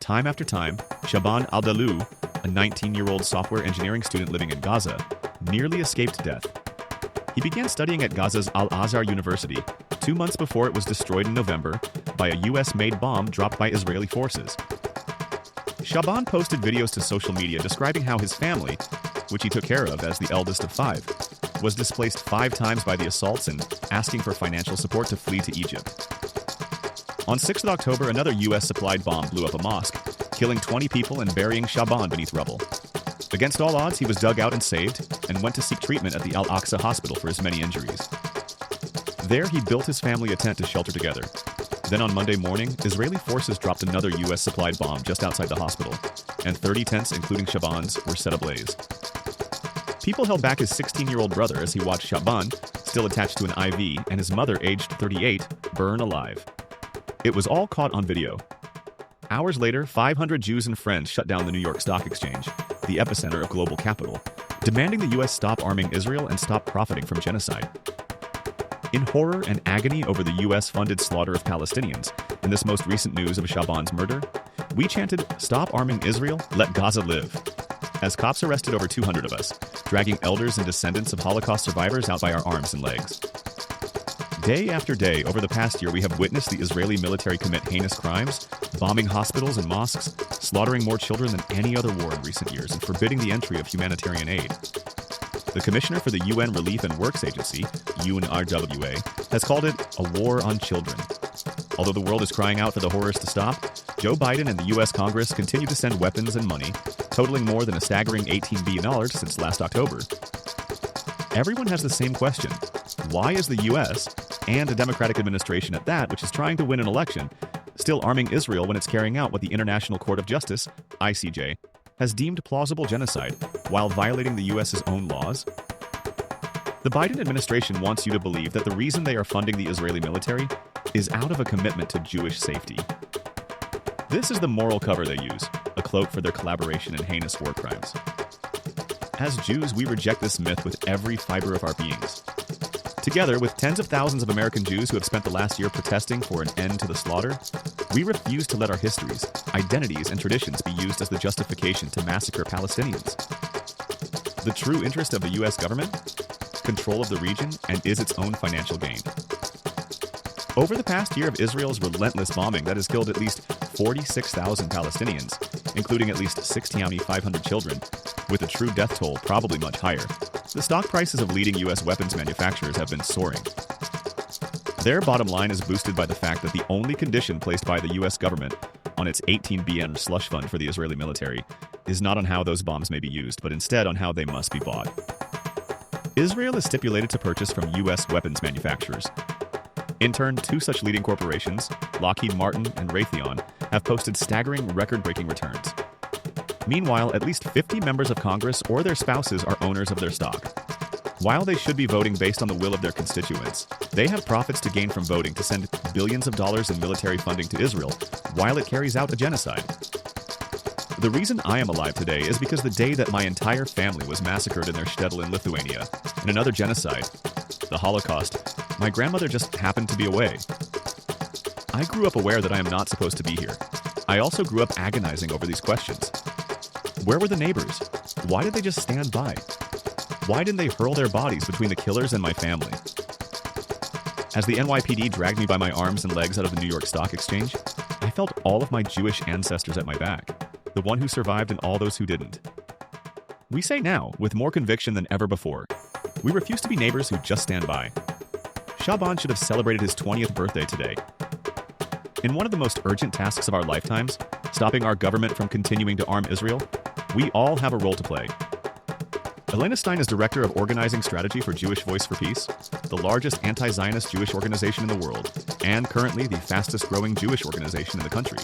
Time after time, Shaban al-Dalou, a 19-year-old software engineering student living in Gaza, nearly escaped death. He began studying at Gaza's Al-Azhar University 2 months before it was destroyed in November by a US-made bomb dropped by Israeli forces. Shaban posted videos to social media describing how his family, which he took care of as the eldest of 5, was displaced 5 times by the assaults and asking for financial support to flee to Egypt. On 6th of October, another US-supplied bomb blew up a mosque, killing 20 people and burying Shaban beneath rubble. Against all odds, he was dug out and saved, and went to seek treatment at the Al-Aqsa hospital for his many injuries. There, he built his family a tent to shelter together. Then on Monday morning, Israeli forces dropped another US-supplied bomb just outside the hospital, and 30 tents, including Shaban's, were set ablaze. People held back his 16-year-old brother as he watched Shaban, still attached to an IV, and his mother, aged 38, burn alive. It was all caught on video. Hours later, 500 Jews and friends shut down the New York Stock Exchange, the epicenter of global capital, demanding the U.S. stop arming Israel and stop profiting from genocide. In horror and agony over the U.S.-funded slaughter of Palestinians, in this most recent news of Shaban's murder, we chanted, "Stop arming Israel, let Gaza live," as cops arrested over 200 of us, dragging elders and descendants of Holocaust survivors out by our arms and legs. Day after day, over the past year, we have witnessed the Israeli military commit heinous crimes, bombing hospitals and mosques, slaughtering more children than any other war in recent years, and forbidding the entry of humanitarian aid. The Commissioner for the UN Relief and Works Agency, UNRWA, has called it a war on children. Although the world is crying out for the horrors to stop, Joe Biden and the U.S. Congress continue to send weapons and money, totaling more than a staggering $18 billion since last October. Everyone has the same question. Why is the U.S., and a Democratic administration at that, which is trying to win an election, still arming Israel when it's carrying out what the International Court of Justice, ICJ, has deemed plausible genocide, while violating the U.S.'s own laws? The Biden administration wants you to believe that the reason they are funding the Israeli military is out of a commitment to Jewish safety. This is the moral cover they use, a cloak for their collaboration in heinous war crimes. As Jews, we reject this myth with every fiber of our beings. Together with tens of thousands of American Jews who have spent the last year protesting for an end to the slaughter, we refuse to let our histories, identities, and traditions be used as the justification to massacre Palestinians. The true interest of the U.S. government? Control of the region, and is its own financial gain. Over the past year of Israel's relentless bombing that has killed at least 46,000 Palestinians, including at least 6,500 children, with a true death toll probably much higher, the stock prices of leading U.S. weapons manufacturers have been soaring. Their bottom line is boosted by the fact that the only condition placed by the U.S. government on its $18 billion slush fund for the Israeli military is not on how those bombs may be used, but instead on how they must be bought. Israel is stipulated to purchase from U.S. weapons manufacturers. In turn, 2 such leading corporations, Lockheed Martin and Raytheon, have posted staggering record-breaking returns. Meanwhile, at least 50 members of Congress or their spouses are owners of their stock. While they should be voting based on the will of their constituents, they have profits to gain from voting to send billions of dollars in military funding to Israel while it carries out a genocide. The reason I am alive today is because the day that my entire family was massacred in their shtetl in Lithuania, in another genocide, the Holocaust, my grandmother just happened to be away. I grew up aware that I am not supposed to be here. I also grew up agonizing over these questions. Where were the neighbors? Why did they just stand by? Why didn't they hurl their bodies between the killers and my family? As the NYPD dragged me by my arms and legs out of the New York Stock Exchange, I felt all of my Jewish ancestors at my back, the one who survived and all those who didn't. We say now, with more conviction than ever before, we refuse to be neighbors who just stand by. Shaban should have celebrated his 20th birthday today. In one of the most urgent tasks of our lifetimes, stopping our government from continuing to arm Israel, we all have a role to play. Elena Stein is Director of Organizing Strategy for Jewish Voice for Peace, the largest anti-Zionist Jewish organization in the world, and currently the fastest growing Jewish organization in the country.